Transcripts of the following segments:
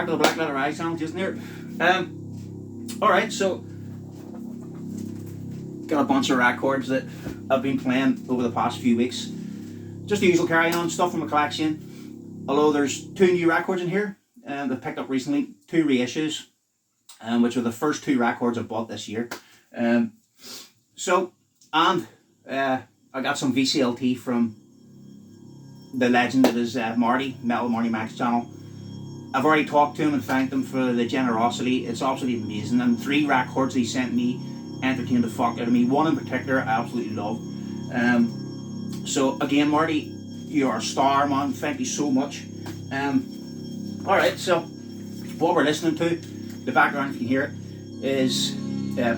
back to the Black Letter Eyes channel, just near. Alright, so got a bunch of records that I've been playing over the past few weeks. Just the usual carry on stuff from my collection. Although there's 2 new records in here that I picked up recently, 2 reissues, which were the first 2 records I bought this year. I got some VCLT from the legend that is Marty, Metal Marty Max channel. I've already talked to him and thanked him for the generosity. It's absolutely amazing. And 3 records he sent me entertained the fuck out of me. 1 in particular I absolutely love. So again, Marty, you are a star, man. Thank you so much. Alright, so what we're listening to, the background if you can hear it, is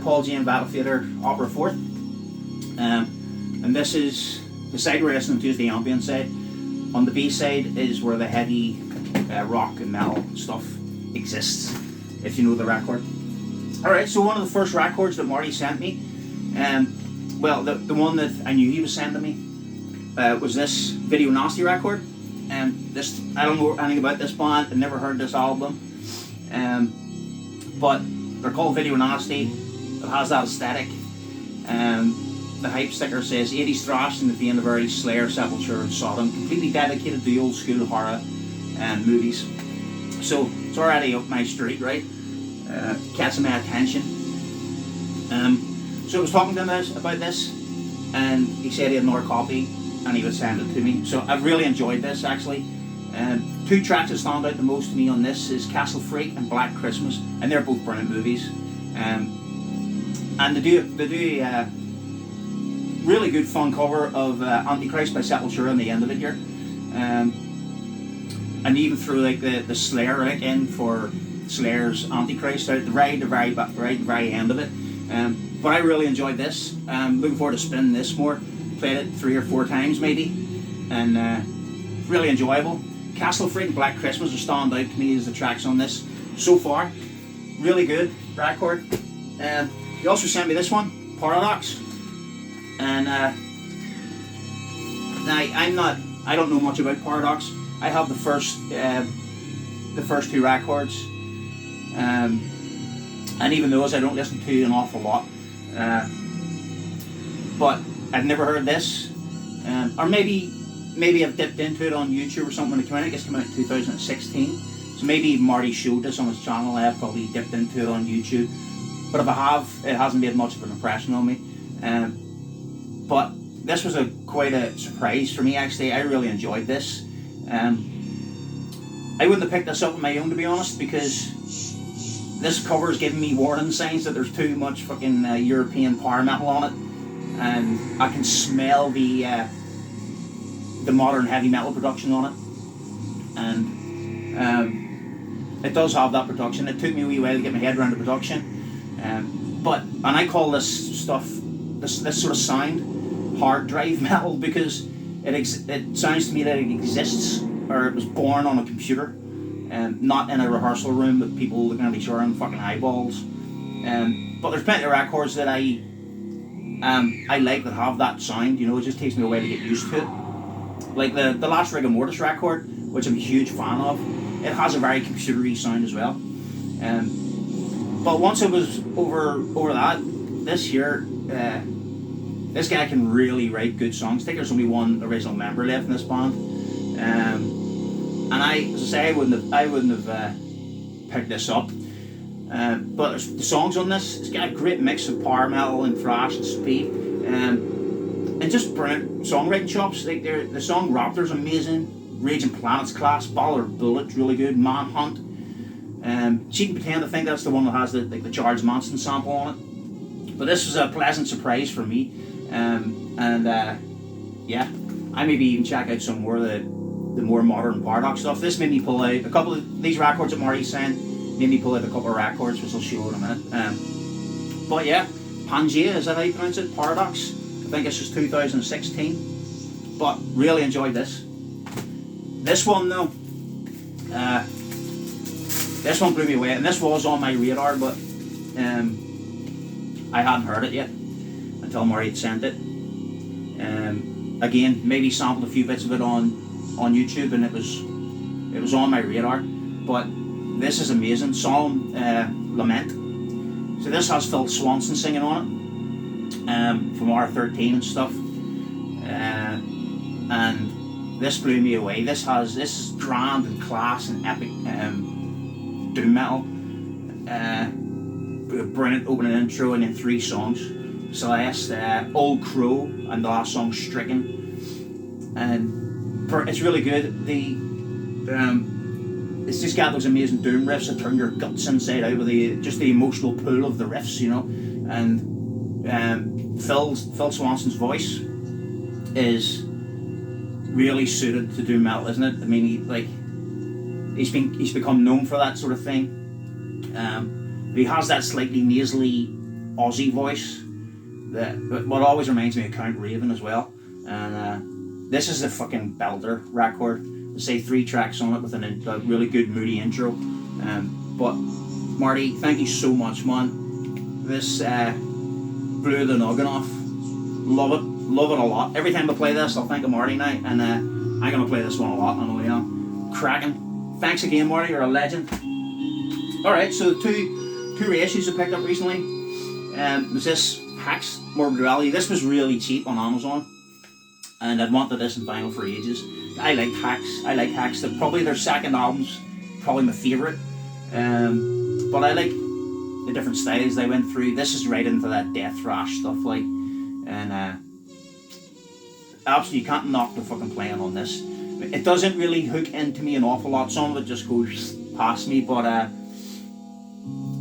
Paul Jane Battle Theatre Opera 4th. And this is, the side we're listening to is the ambient side. On the B side is where the heavy rock and metal stuff exists, if you know the record. Alright, so one of the first records that Marty sent me, well, the one that I knew he was sending me, was this Video Nasty record. This, I don't know anything about this band, I've never heard this album, but they're called Video Nasty. It has that aesthetic. The hype sticker says 80s thrash in the vein of early Slayer, Sepultura and Sodom, completely dedicated to the old school horror movies. So it's already up my street, right? Catching my attention. So I was talking to him about this, and he said he had another copy and he would send it to me. So I've really enjoyed this actually. 2 tracks that stand out the most to me on this is Castle Freak and Black Christmas, and they're both brilliant movies. And they do really good fun cover of Antichrist by Sepultura in the end of it here. And even through like the Slayer right in for Slayer's Antichrist at the very end of it. But I really enjoyed this. Looking forward to spinning this more. Played it 3 or 4 times maybe, and really enjoyable. Castle Freak and Black Christmas are stand out to me as the tracks on this so far. Really good record. He also sent me this one, Paradox. And I don't know much about Paradox. I have the first 2 records, and even those I don't listen to an awful lot. But I've never heard this, or maybe I've dipped into it on YouTube or something when it came out. I guess it came out in 2016. So maybe Marty showed this on his channel. I have probably dipped into it on YouTube. But if I have, it hasn't made much of an impression on me. But this was quite a surprise for me actually. I really enjoyed this. I wouldn't have picked this up on my own, to be honest, because this cover is giving me warning signs that there's too much fucking European power metal on it, and I can smell the modern heavy metal production on it, and it does have that production. It took me a wee while to get my head around the production, and I call this stuff, this sort of sound, hard drive metal, because it sounds to me that it exists, or it was born on a computer, not in a rehearsal room with people looking at each other and fucking eyeballs. But there's plenty of records that I like that have that sound. You know, it just takes me a while to get used to it. Like the last Rigor Mortis record, which I'm a huge fan of, it has a very computery sound as well. But once it was over that, this year, this guy can really write good songs. I think there's only 1 original member left in this band, and as I say, I wouldn't have picked this up. But the songs on this, it's got a great mix of power metal and thrash and speed, and just brilliant songwriting chops. Like the song Raptor's amazing, Raging Planets class, Ballard Bullet really good, Manhunt. Cheat and Pretend, I think that's the one that has the Charles Manson sample on it. But this was a pleasant surprise for me. Yeah, I maybe even check out some more of the more modern Paradox stuff. This made me pull out a couple of these records that Marty sent, made me pull out a couple of records, which I'll show in a minute. But yeah, Pangea, is that how you pronounce it? Paradox. I think this was 2016. But really enjoyed this. This one though, this one blew me away, and this was on my radar, but I hadn't heard it yet until Marty had sent it. Again, maybe sampled a few bits of it on YouTube, and it was on my radar. But this is amazing. Solemn Lament. So this has Phil Swanson singing on it, from R13 and stuff, and this blew me away. This is grand and class and epic doom metal. Brilliant opening intro and then 3 songs. Celeste, Old Crow, and the last song Stricken. And it's really good. It's just got those amazing doom riffs that turn your guts inside out with just the emotional pull of the riffs, you know. And Phil Swanson's voice is really suited to doom metal, isn't it? I mean, he's become known for that sort of thing. He has that slightly nasally Aussie voice what always reminds me of Count Raven as well. And this is a fucking belter record. Say 3 tracks on it with a really good moody intro. But Marty, thank you so much, man. This blew the noggin off. Love it a lot. Every time I play this, I'll think of Marty now, and I'm gonna play this one a lot. I know I am. Cracking. Thanks again, Marty. You're a legend. All right, so two reissues I picked up recently. Was this Hexx Morbid Reality? This was really cheap on Amazon, and I'd wanted this in vinyl for ages. I like Hexx. Probably their second album's probably my favourite. But I like the different styles they went through. This is right into that death thrash stuff, like, and absolutely you can't knock the fucking playing on this. It doesn't really hook into me an awful lot. Some of it just goes past me, but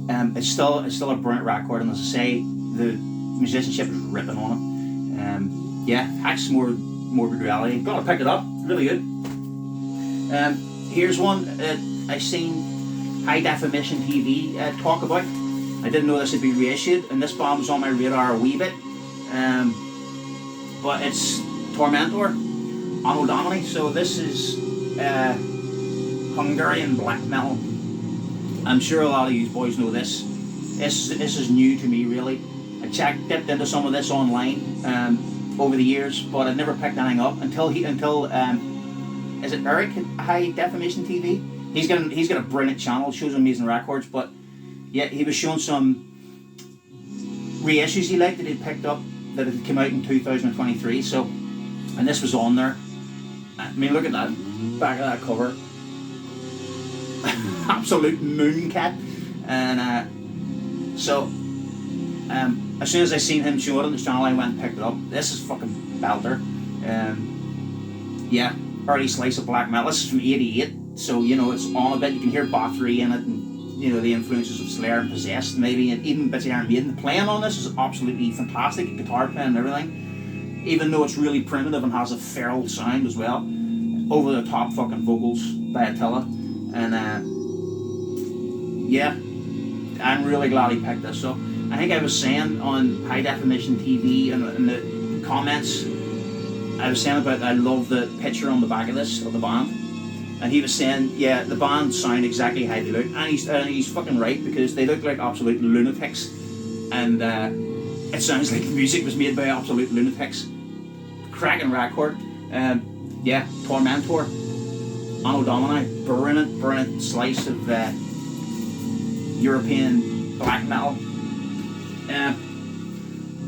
it's still a brilliant record, and as I say, the musicianship is ripping on it. Yeah, Hexx Morbid Reality. Gotta pick it up. Really good. Here's one I seen High Definition TV talk about. I didn't know this had been reissued, and this band was on my radar a wee bit. But it's Tormentor, Anno Domini. So this is Hungarian black metal. I'm sure a lot of you boys know this. This is new to me, really. I dipped into some of this online over the years, but I'd never picked anything up until is it Eric High Definition TV? He's got a brilliant channel, shows amazing records, but yeah, he was showing some reissues he liked that he'd picked up that had come out in 2023. So, and this was on there. I mean, look at that back of that cover. Absolute moon cat. And as soon as I seen him show it on the channel, I went and picked it up. This is fucking belter. Yeah, early slice of black metal. This is from '88, so you know it's on a bit. You can hear Bathory in it, and you know the influences of Slayer and Possessed, maybe, and even bits of Iron Maiden. The playing on this is absolutely fantastic. Guitar playing and everything, even though it's really primitive and has a feral sound as well. Over the top fucking vocals by Attila, and yeah, I'm really glad he picked this up. I think I was saying on High Definition TV and in the comments, I was saying about I love the picture on the back of this, of the band. And he was saying, yeah, the band sound exactly how they look. And he's fucking right, because they look like absolute lunatics. And it sounds like the music was made by absolute lunatics. Cracking record. Yeah, Tormentor, Anno Domini, brilliant slice of European black metal.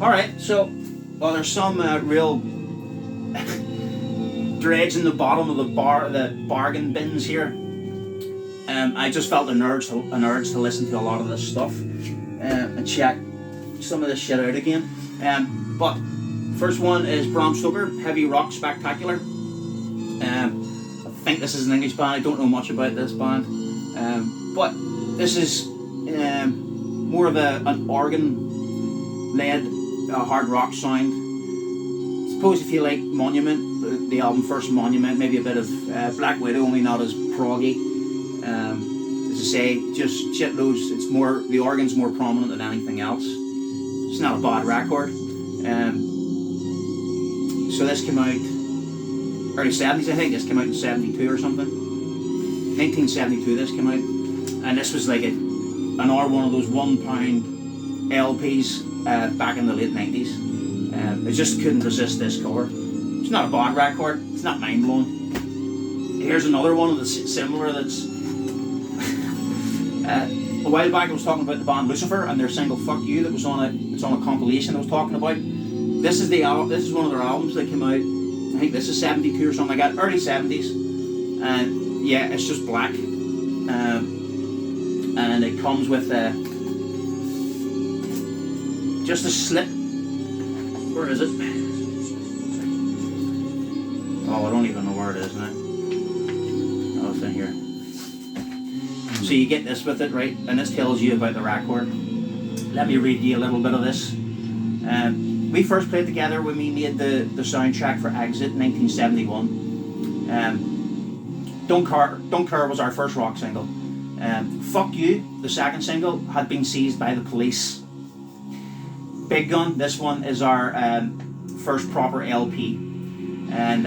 Alright, so, well, there's some real dreads in the bottom of the bargain bins here. I just felt an urge to listen to a lot of this stuff and check some of this shit out again. But first one is Bram Stoker, Heavy Rock Spectacular. I think this is an English band. I don't know much about this band, but this is more of an organ-led hard rock sound. I suppose if you like Monument, the album First Monument, maybe a bit of Black Widow, only not as proggy. As I say, just shitloads. It's more, the organ's more prominent than anything else. It's not a bad record. So this came out early 70s, I think. This came out in 72 or something. 1972 this came out. And this was like another one of those £1 LPs back in the late 90s. I just couldn't resist this cover. It's not a bad record. It's not mind-blowing. Here's another one that's similar, that's A while back I was talking about the band Lucifer and their single "Fuck You" that was on it's on a compilation I was talking about. This is one of their albums that came out. I think this is 72 or something like that, early 70s. And yeah, it's just black. And it comes with just a slip. Where is it? Oh, I don't even know where it is now. Oh, it's in here. So you get this with it, right? And this tells you about the record. Let me read you a little bit of this. We first played together when we made the soundtrack for Exit in 1971. Don't Care was our first rock single. Fuck You, the second single, had been seized by the police. Big Gun, this one is our first proper LP. And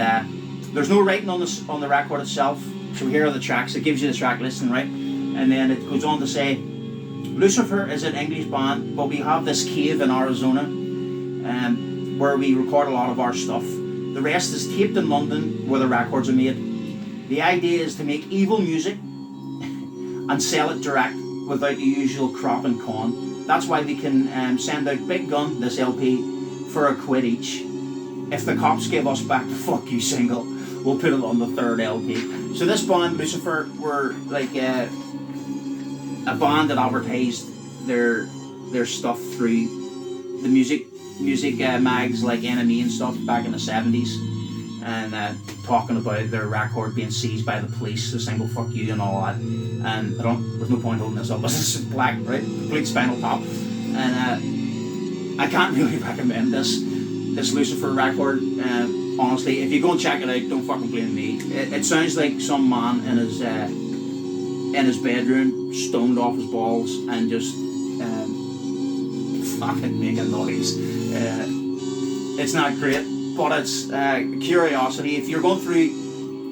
there's no writing on the record itself. So here are the tracks. It gives you the track listing, right? And then it goes on to say, Lucifer is an English band, but we have this cave in Arizona where we record a lot of our stuff. The rest is taped in London where the records are made. The idea is to make evil music and sell it direct without the usual crop and con. That's why we can send out Big Gun, this LP, for £1 each. If the cops give us back the Fuck You single, we'll put it on the third LP. So this band, Lucifer, were like a band that advertised their stuff through the music mags like Enemy and stuff back in the 70s, and talking about their record being seized by the police, the single "Fuck You" and all that. And there's no point holding this up. This is black, right? Complete Spinal Tap, and I can't really recommend this Lucifer record. Honestly, if you go and check it out, don't fucking blame me. It sounds like some man in his bedroom, stoned off his balls, and just fucking making noise. It's not great, but it's curiosity. If you're going through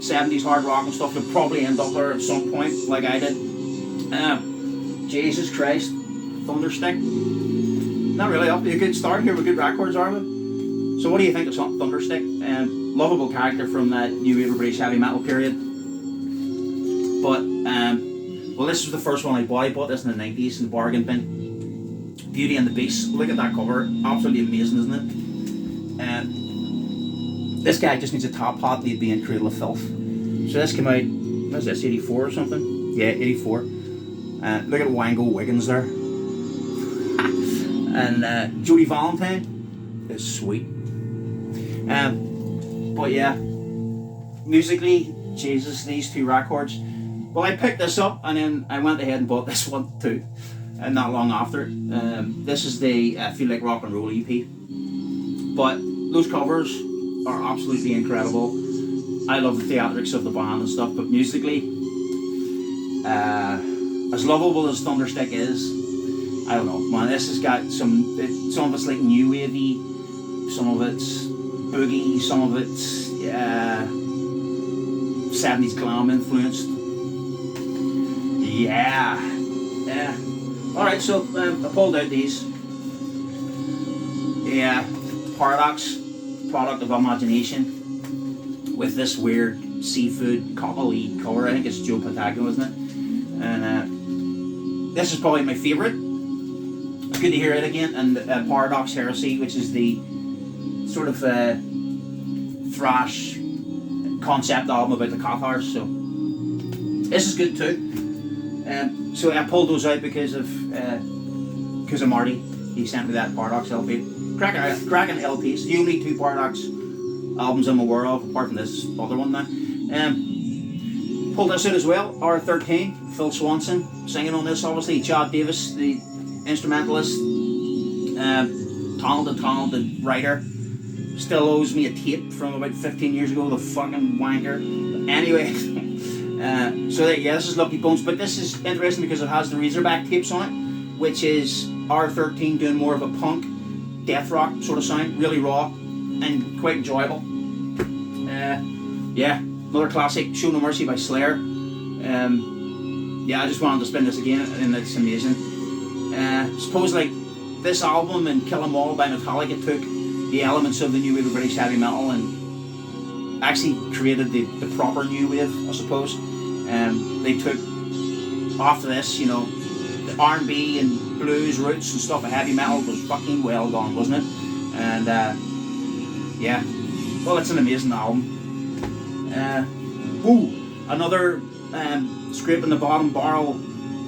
70s hard rock and stuff, you'll probably end up there at some point, like I did. Jesus Christ, Thunderstick. Not really up to a good start here with good records, are we? So what do you think of Thunderstick? Lovable character from that new wave of British heavy metal period. But well, this was the first one I bought. I bought this in the 90s in the bargain bin. Beauty and the Beast. Look at that cover. Absolutely amazing, isn't it? This guy just needs a top hat and he'd be in Cradle of Filth. So this came out, what is this, 84 or something? Yeah, 84. Look at Wango Wiggins there. And Jodie Valentine is sweet. But yeah, musically, Jesus, these two records. Well, I picked this up and then I went ahead and bought this one too, and not long after. This is the Feel Like Rock and Roll EP. But those covers are absolutely incredible. I love the theatrics of the band and stuff, but musically, as lovable as Thunderstick is, I don't know, man, this has got some of it's like new wavy, some of it's boogie, some of it's 70s glam influenced. Yeah. Alright, so I pulled out these. Yeah, Paradox, Product of Imagination, with this weird seafood cockle-y cover. I think it's Joe Patago, isn't it? And this is probably my favourite. It's good to hear it again. And Paradox Heresy, which is the sort of thrash concept album about the Cathars. So this is good too. So I pulled those out because of Marty. He sent me that Paradox LP. Cracking LPs. The only two Paradox albums I'm aware of, apart from this other one now. Pulled this out as well. R13, Phil Swanson singing on this. Obviously, Chad Davis, the instrumentalist, talented writer. Still owes me a tape from about 15 years ago. The fucking wanker. But anyway. So yeah, this is Lucky Bones, but this is interesting because it has the Razorback tapes on it, which is R13 doing more of a punk, death rock sort of sound, really raw and quite enjoyable. Yeah, another classic, Show No Mercy by Slayer. Yeah, I just wanted to spin this again, and it's amazing. Suppose like this album and Kill 'Em All by Metallica took the elements of the new wave of British heavy metal and actually created the proper new wave, I suppose. They took, after this, you know, R&B and blues roots and stuff of heavy metal was fucking well done, wasn't it? And yeah, well, it's an amazing album. Another scraping the bottom barrel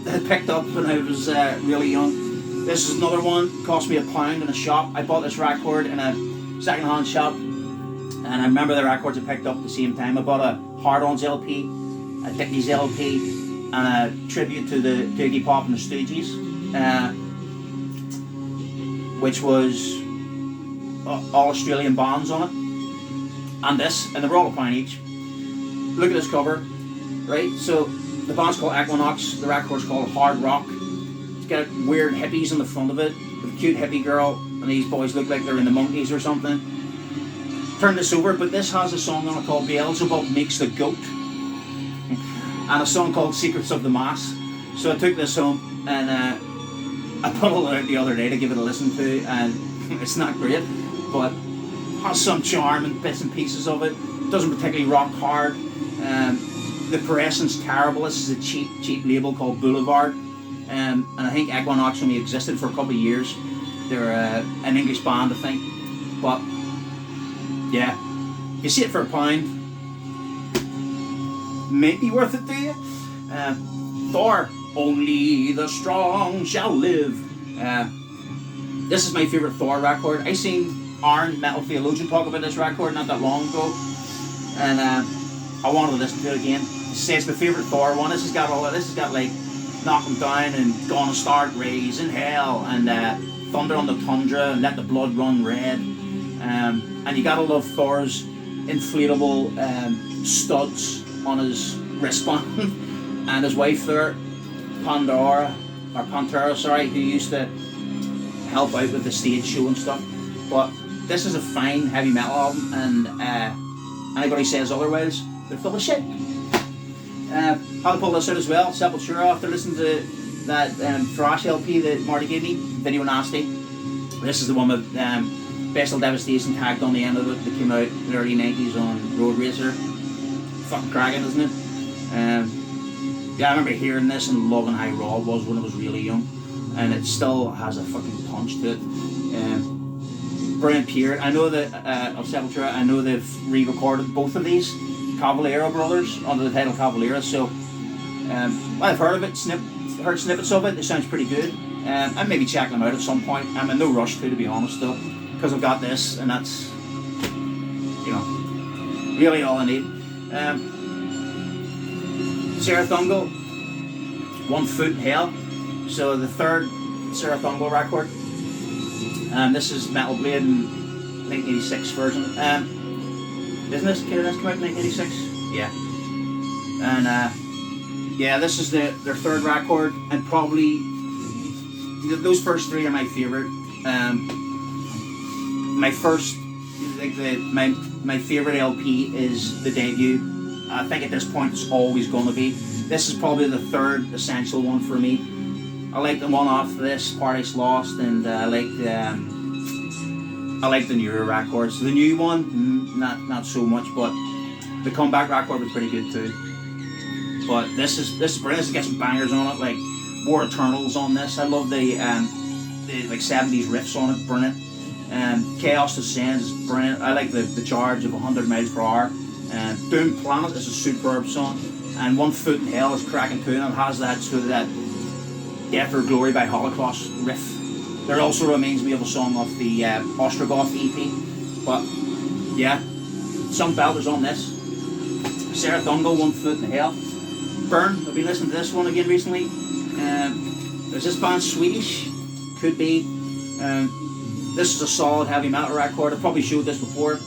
that I picked up when I was really young. This is another one, cost me £1 in a shop. I bought this record in a second-hand shop, and I remember the records I picked up at the same time. I bought a Hard-Ons LP, a Dickies LP, and a tribute to Iggy Pop and the Stooges, which was all Australian bands on it, and this, and they were all £1 each. Look at this cover, right? So the band's called Equinox, the record's called Hard Rock. It's got weird hippies on the front of it, with a cute hippie girl, and these boys look like they're in the Monkees or something. Turn this over, but this has a song on it called Beelzebub Makes the Goat, and a song called Secrets of the Mass. So I took this home, and I pulled it out the other day to give it a listen to, and it's not great, but has some charm and bits and pieces of it. Doesn't particularly rock hard. The pressing's terrible. This is a cheap label called Boulevard, and I think Equinox only existed for a couple of years. They're an English band, I think, but yeah, you see it for £1, might be worth it to you. Thor, only the strong shall live. This is my favourite Thor record. I seen Arn, Metal Theologian, talk about this record not that long ago, and I wanted to listen to it again. It says my favourite Thor one. This has got like Knock 'Em Down and Gonna Start Raising Hell and Thunder on the Tundra and Let the Blood Run Red. And you gotta love Thor's inflatable studs on his wristband and his wife there, Pantera, who used to help out with the stage show and stuff. But this is a fine heavy metal album, and anybody says otherwise, they're full of shit. How to pull this out as well, Sepultura, after listening to that thrash LP that Marty gave me, Video Nasty. This is the one with Bestial Devastation tagged on the end of it that came out in the early 90s on Road Racer. Fucking cracking, isn't it? Yeah, I remember hearing this and loving how raw it was when I was really young, and it still has a fucking punch to it. Brilliant period. I know that of Sepultura, I know they've re-recorded both of these Cavalera brothers under the title Cavalera, so I've heard of it, heard snippets of it. It sounds pretty good. I'd maybe check them out at some point. I'm in no rush to be honest though, because I've got this, and that's, you know, really all I need. Serathungal, One Foot in Hell. So the third Serathungal record. This is Metal Blade in 1986 version. Isn't this come out in 1986? Yeah. And yeah, this is their third record, and probably those first three are my favourite. My first, like my favourite LP is the debut. I think at this point it's always going to be. This is probably the third essential one for me. I like the one off this, Paradise Lost, and I like the newer records. The new one, not so much, but the comeback record was pretty good too. But this is brilliant. This gets some bangers on it, like War Eternals on this. I love the like 70s riffs on it, brilliant. Chaos Descends is brilliant. I like the charge of 100 miles per hour. Doom Planet is a superb song, and One Foot in Hell is cracking too, and it has that sort of that Death or Glory by Holocaust riff. There also reminds me of a song off the Ostrogoth EP, but yeah, some belters on this. Serathungal, One Foot in Hell. Burn, I've been listening to this one again recently. There's this band, Swedish, could be. This is a solid heavy metal record. I probably showed this before.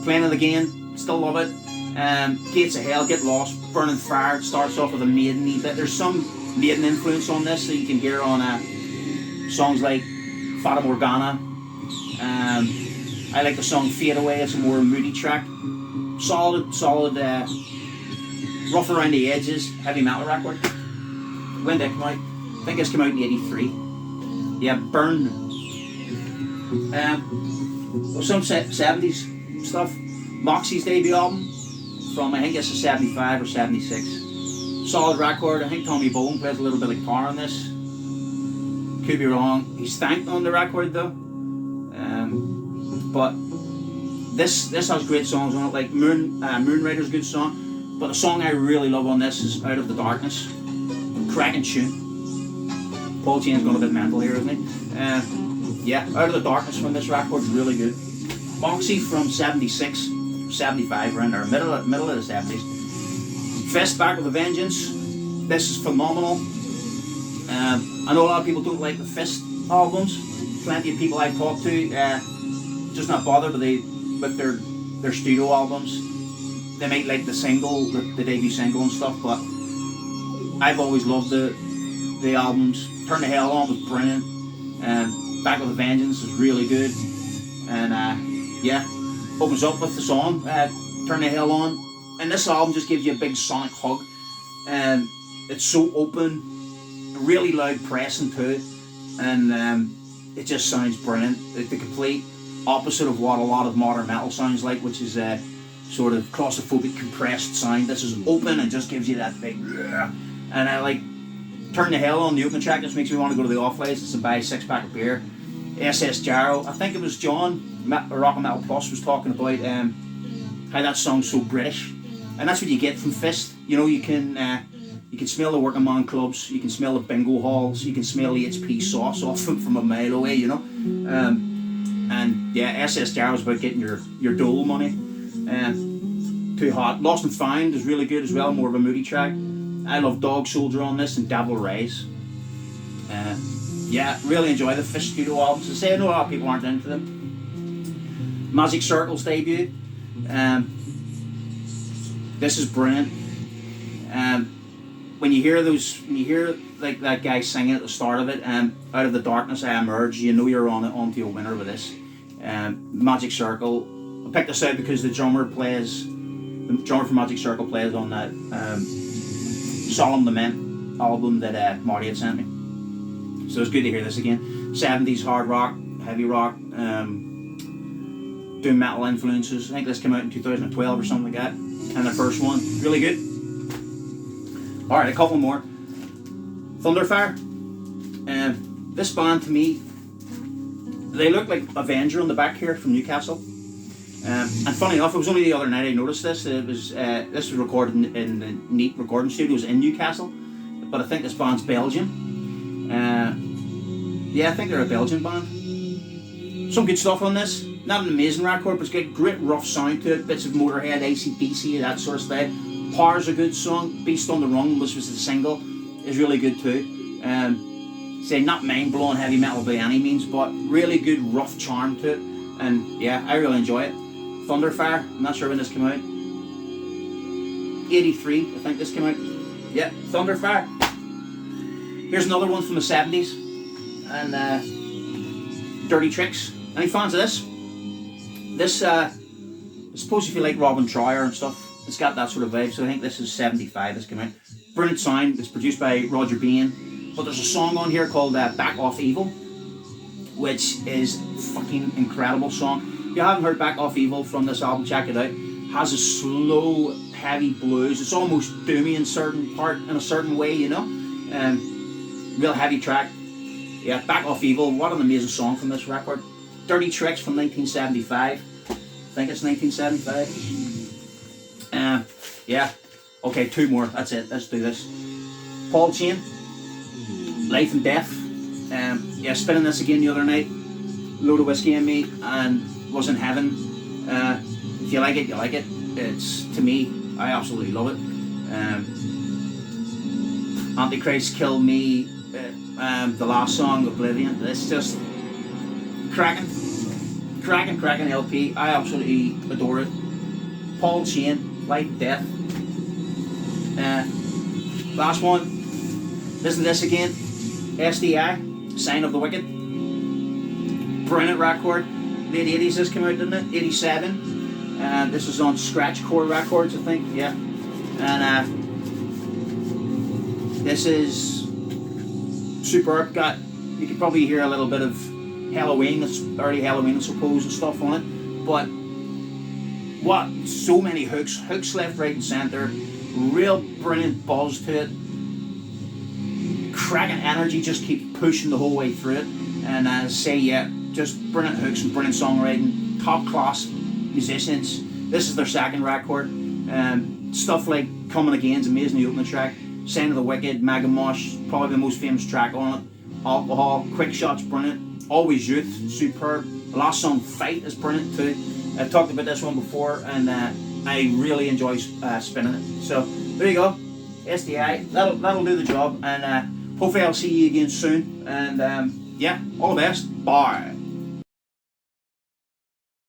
Playing it again, still love it. Gates of Hell, Get Lost, Burning Fire. It starts off with a Maiden-y bit. There's some Maiden influence on this that you can hear on songs like Fata Morgana. I like the song Fade Away. It's a more moody track. Solid, rough around the edges, heavy metal record. When did it come out? I think it's come out in '83. Yeah, Burn. Some 70s stuff. Moxy's debut album from, I think it's a 75 or 76. Solid record. I think Tommy Bowen plays a little bit of guitar on this. Could be wrong. He's thanked on the record though. But this has great songs on it. Like Moonrider's a good song. But the song I really love on this is Out of the Darkness. Cracking tune. Paul Chain's gone a bit mental here, isn't he? Yeah, Out of the Darkness from this record's really good. Moxy from 76, 75, around there, middle of the 70s. Fist, Back with a Vengeance. This is phenomenal. I know a lot of people don't like the Fist albums. Plenty of people I talk to just not bothered with their studio albums. They might like the single, the debut single and stuff, but I've always loved the albums. Turn the Hell On was brilliant. Back with a Vengeance is really good. And yeah, opens up with the song Turn the Hell On. And this album just gives you a big sonic hug. It's so open, really loud pressing too, and it just sounds brilliant. It's the complete opposite of what a lot of modern metal sounds like, which is sort of claustrophobic, compressed sound. This is open and just gives you that big, and I like Turn the Hell On, the opening track. Just makes me want to go to the off place and buy a 6-pack of beer. SS Jarrow, I think it was John, Rock and Metal Plus, was talking about how that song's so British, and that's what you get from Fist. You know, you can smell the working man clubs, you can smell the bingo halls, you can smell the HP sauce off them from a mile away, you know. And yeah, SS Jarrow is about getting your dole money. Too Hot. Lost and Found is really good as well, more of a moody track. I love Dog Soldier on this and Devil Rays. Yeah, really enjoy the Fist studio albums. I say I know a lot of people aren't into them. Magic Circle's debut. This is brilliant. When you hear like that guy singing at the start of it, Out of the Darkness I Emerge, you know you're onto a winner with this. Magic Circle. I picked this out because the drummer for Magic Circle plays on that Solemn Lament album that Marty had sent me. So it's good to hear this again. 70s hard rock, heavy rock, doing metal influences. I think this came out in 2012 or something like that. And the first one, really good. Alright, a couple more. Thunderfire. This band to me, they look like Avenger on the back here from Newcastle. And funny enough, it was only the other night I noticed this. This was recorded in the Neat Recording Studios in Newcastle, but I think this band's Belgian. Yeah, I think they're a Belgian band. Some good stuff on this. Not an amazing record, but it's got great rough sound to it. Bits of Motorhead, AC/DC, that sort of style. Power's a good song. Beast on the Run, which was the single, is really good too. Say not mind-blowing heavy metal by any means, but really good rough charm to it. And yeah, I really enjoy it. Thunderfire, I'm not sure when this came out. 83, I think this came out. Yeah, Thunderfire. Here's another one from the 70s. And Dirty Tricks. Any fans of this? This, I suppose if you like Robin Troyer and stuff, it's got that sort of vibe. So I think this is 75, this came out. Brilliant sound. It's produced by Roger Bain. But there's a song on here called Back Off Evil, which is a fucking incredible song. If you haven't heard Back Off Evil from this album, check it out. It has a slow, heavy blues. It's almost doomy in a certain way, you know. Real heavy track. Yeah, Back Off Evil. What an amazing song from this record. Dirty Tricks from 1975. I think it's 1975. Yeah. Okay, two more. That's it. Let's do this. Paul Chain. Life and Death. Yeah, spinning this again the other night. Load of whiskey in me and was in heaven. If you like it, you like it. It's, to me, I absolutely love it. Antichrist Kill Me. The last song, Oblivion. It's just cracking LP. I absolutely adore it. Paul Chain, Life and Death. Last one. Listen to this again. SDI, Sign of the Wicked. Brilliant record. Late 80s this came out, didn't it? 87. This is on Scratch Core Records, I think. Yeah. And this is superb. You could probably hear a little bit of Halloween, early Halloween I suppose, and stuff on it. But what? So many hooks left, right and centre. Real brilliant buzz to it. cracking energy, just keep pushing the whole way through it. And as I say, yeah, just brilliant hooks and brilliant songwriting, top class musicians. This is their second record. Stuff like Coming Again's amazing, the opening track. Sign of the Wicked, Mega Mosh, probably the most famous track on it. Alcohol, Quick Shots, brilliant. Always Youth, superb. The last song, Fight, is brilliant too. I've talked about this one before, and I really enjoy spinning it. So there you go, SDI. That'll do the job, and hopefully I'll see you again soon. And yeah, all the best. Bye.